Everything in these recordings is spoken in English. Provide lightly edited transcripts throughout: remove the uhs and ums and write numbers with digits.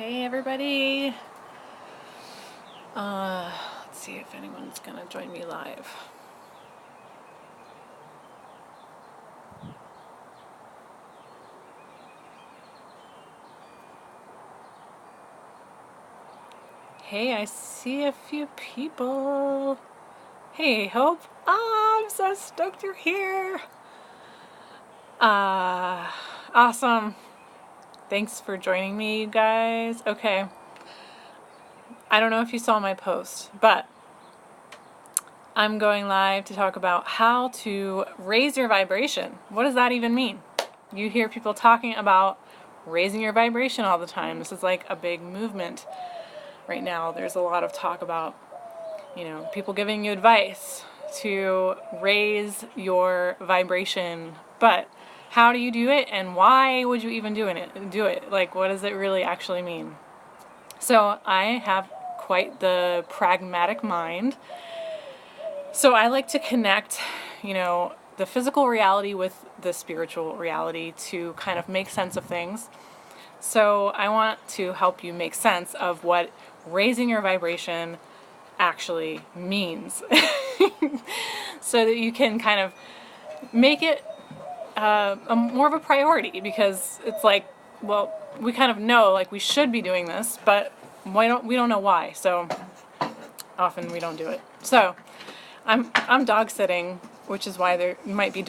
Hey everybody. Let's see if anyone's gonna join me live. Hey, I see a few people. Hey, Hope. I'm so stoked you're here. Awesome. Thanks for joining me, you guys. Okay. I don't know if you saw my post, but I'm going live to talk about how to raise your vibration. What does that even mean? You hear people talking about raising your vibration all the time. This is like a big movement right now. There's a lot of talk about, people giving you advice to raise your vibration. But how do you do it, and why would you even do it? Like, what does it really actually mean? So I have quite the pragmatic mind. So I like to connect, the physical reality with the spiritual reality to kind of make sense of things. So I want to help you make sense of what raising your vibration actually means so that you can kind of make it more of a priority, because it's like, well, we kind of know like we should be doing this, but we don't know why. So often we don't do it. So I'm dog sitting, which is why there might be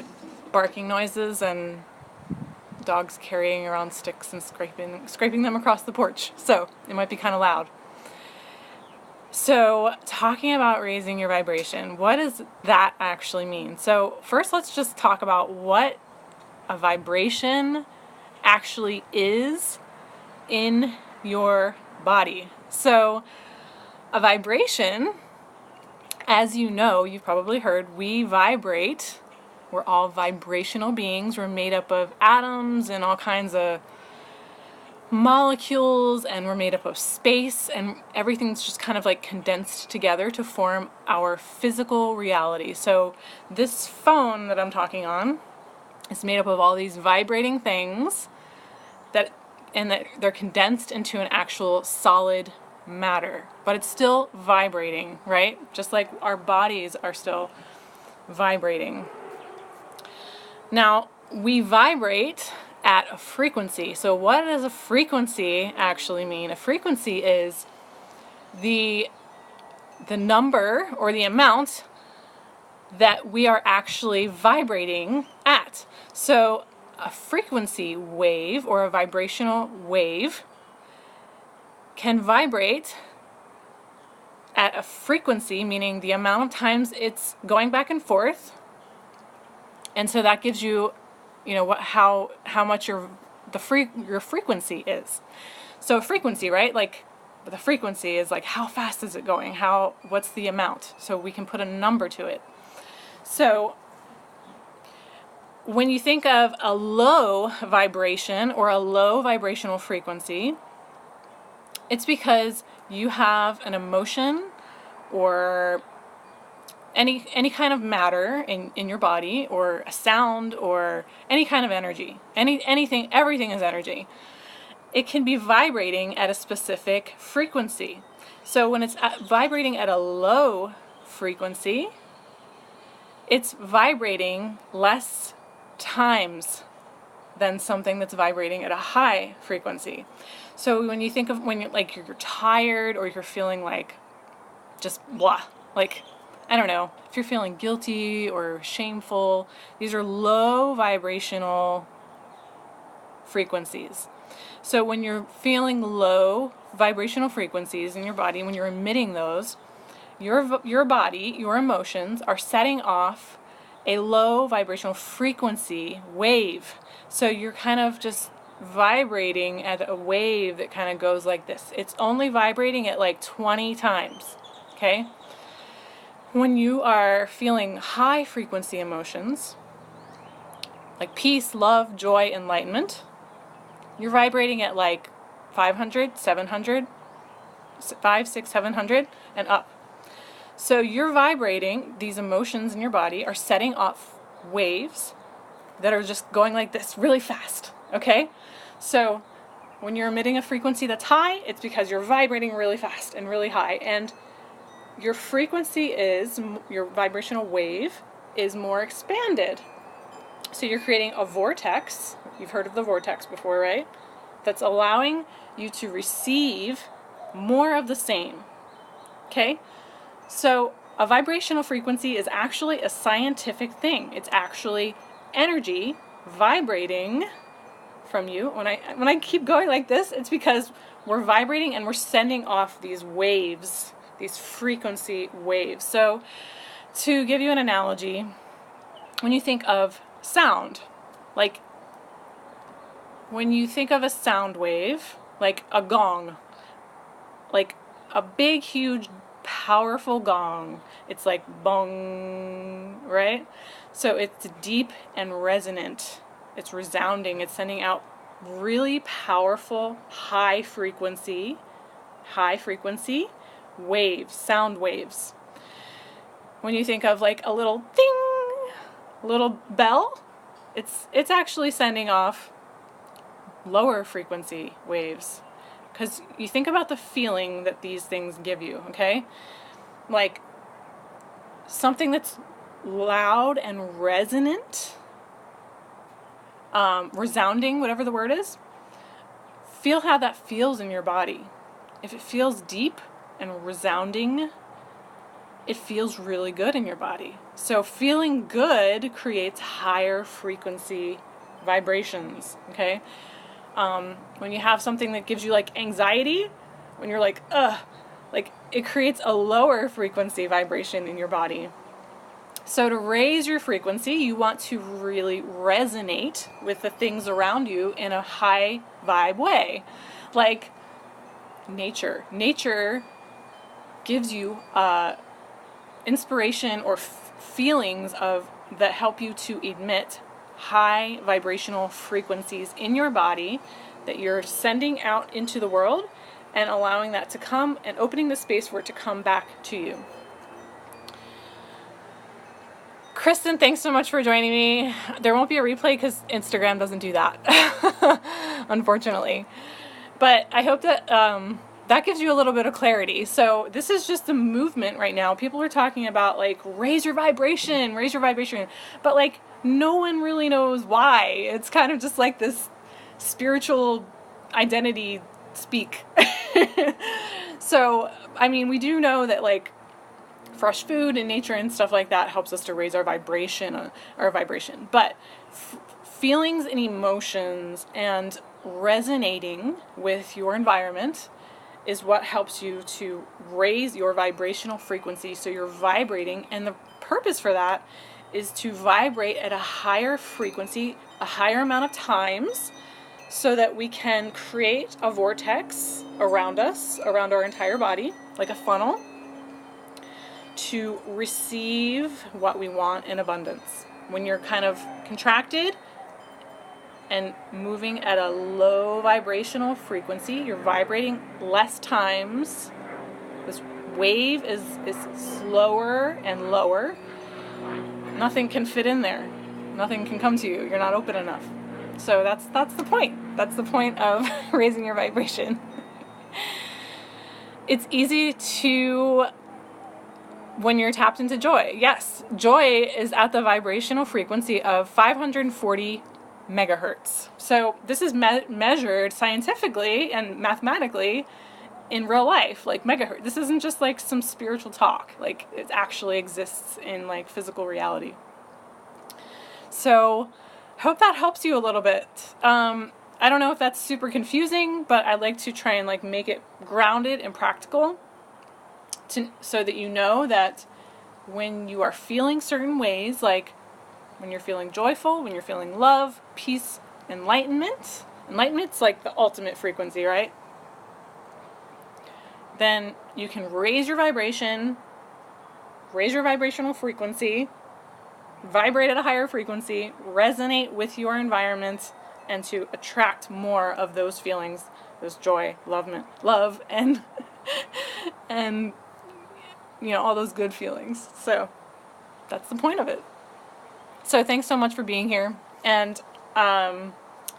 barking noises and dogs carrying around sticks and scraping them across the porch. So it might be kind of loud. So talking about raising your vibration, what does that actually mean? So first, let's just talk about what a vibration actually is in your body. So a vibration, as you know, you've probably heard, we vibrate. We're all vibrational beings. We're made up of atoms and all kinds of molecules, and we're made up of space, and everything's just kind of like condensed together to form our physical reality. So this phone that I'm talking on is made up of all these vibrating things that they're condensed into an actual solid matter, but it's still vibrating, right? Just like our bodies are still vibrating. Now, we vibrate at a frequency. So what does a frequency actually mean? A frequency is the number or the amount that we are actually vibrating at. So a frequency wave or a vibrational wave can vibrate at a frequency, meaning the amount of times it's going back and forth. And so that gives you, how much your frequency is. So frequency, right? Like the frequency is like, how fast is it going? What's the amount? So we can put a number to it. So when you think of a low vibration or a low vibrational frequency, it's because you have an emotion or any kind of matter in your body, or a sound, or any kind of energy. Everything is energy. It can be vibrating at a specific frequency. So when it's vibrating at a low frequency, it's vibrating less times than something that's vibrating at a high frequency. So when you think of when you're tired, or you're feeling like just blah, like, I don't know, if you're feeling guilty or shameful, these are low vibrational frequencies. So when you're feeling low vibrational frequencies in your body, when you're emitting those, your body, your emotions are setting off a low vibrational frequency wave. So you're kind of just vibrating at a wave that kind of goes like this. It's only vibrating at like 20 times, okay? When you are feeling high frequency emotions, like peace, love, joy, enlightenment, you're vibrating at like 500, 700, 5, 6, 700, and up. So you're vibrating, these emotions in your body are setting off waves that are just going like this really fast, okay? So when you're emitting a frequency that's high, it's because you're vibrating really fast and really high. And your frequency is, your vibrational wave is more expanded. So you're creating a vortex. You've heard of the vortex before, right? That's allowing you to receive more of the same. Okay? So a vibrational frequency is actually a scientific thing. It's actually energy vibrating from you. When I keep going like this, it's because we're vibrating and we're sending off these waves, these frequency waves. So to give you an analogy, when you think of sound, like when you think of a sound wave, like a gong, like a big, huge, powerful gong, it's like bong, right? So it's deep and resonant. It's resounding. It's sending out really powerful, high frequency waves, sound waves. When you think of like a little ding, little bell, it's actually sending off lower frequency waves. Because you think about the feeling that these things give you, okay? Like something that's loud and resonant, resounding, whatever the word is. Feel how that feels in your body. If it feels deep and resounding, it feels really good in your body. So feeling good creates higher frequency vibrations, okay? When you have something that gives you like anxiety, when you're like, like it creates a lower frequency vibration in your body. So to raise your frequency, you want to really resonate with the things around you in a high vibe way. Like nature. Nature gives you inspiration or feelings that help you to emit high vibrational frequencies in your body that you're sending out into the world and allowing that to come and opening the space for it to come back to you. Kristen, thanks so much for joining me. There won't be a replay because Instagram doesn't do that, unfortunately. But I hope that that gives you a little bit of clarity. So this is just the movement right now. People are talking about like raise your vibration, but like no one really knows why. It's kind of just like this spiritual identity speak. So, I mean, we do know that like fresh food and nature and stuff like that helps us to raise our vibration, but feelings and emotions and resonating with your environment is what helps you to raise your vibrational frequency. So you're vibrating, and the purpose for that is to vibrate at a higher frequency, a higher amount of times, so that we can create a vortex around us, around our entire body, like a funnel, to receive what we want in abundance. When you're kind of contracted and moving at a low vibrational frequency, you're vibrating less times. This wave is slower and lower. Nothing can fit in there. Nothing can come to you. You're not open enough. So that's the point. That's the point of raising your vibration. It's easy to, when you're tapped into joy. Yes, joy is at the vibrational frequency of 540 megahertz. So this is measured scientifically and mathematically in real life, like megahertz. This isn't just like some spiritual talk. Like it actually exists in like physical reality. So hope that helps you a little bit. I don't know if that's super confusing, but I'd like to try and like make it grounded and practical so that you know that when you are feeling certain ways, like when you're feeling joyful, when you're feeling love, peace, enlightenment's like the ultimate frequency, right? Then you can raise your vibration, raise your vibrational frequency, vibrate at a higher frequency, resonate with your environment, and to attract more of those feelings, those joy, love, and and you know, all those good feelings. So that's the point of it. So thanks so much for being here, and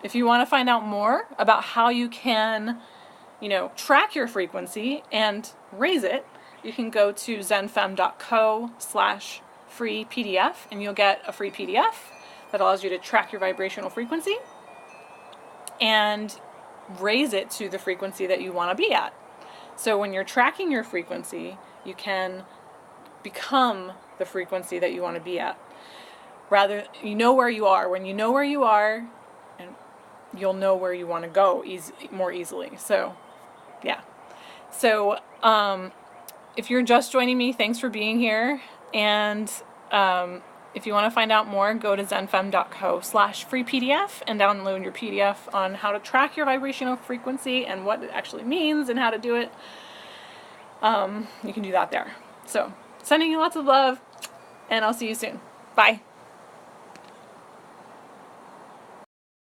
if you want to find out more about how you can, track your frequency and raise it, you can go to zenfemme.co/free PDF, and you'll get a free PDF that allows you to track your vibrational frequency and raise it to the frequency that you want to be at. So when you're tracking your frequency, you can become the frequency that you want to be at. Rather, you know where you are. When you know where you are, and you'll know where you want to go more easily. So, yeah. So, if you're just joining me, thanks for being here. And if you want to find out more, go to zenfemme.co/free PDF and download your PDF on how to track your vibrational frequency and what it actually means and how to do it. You can do that there. So, sending you lots of love, and I'll see you soon. Bye.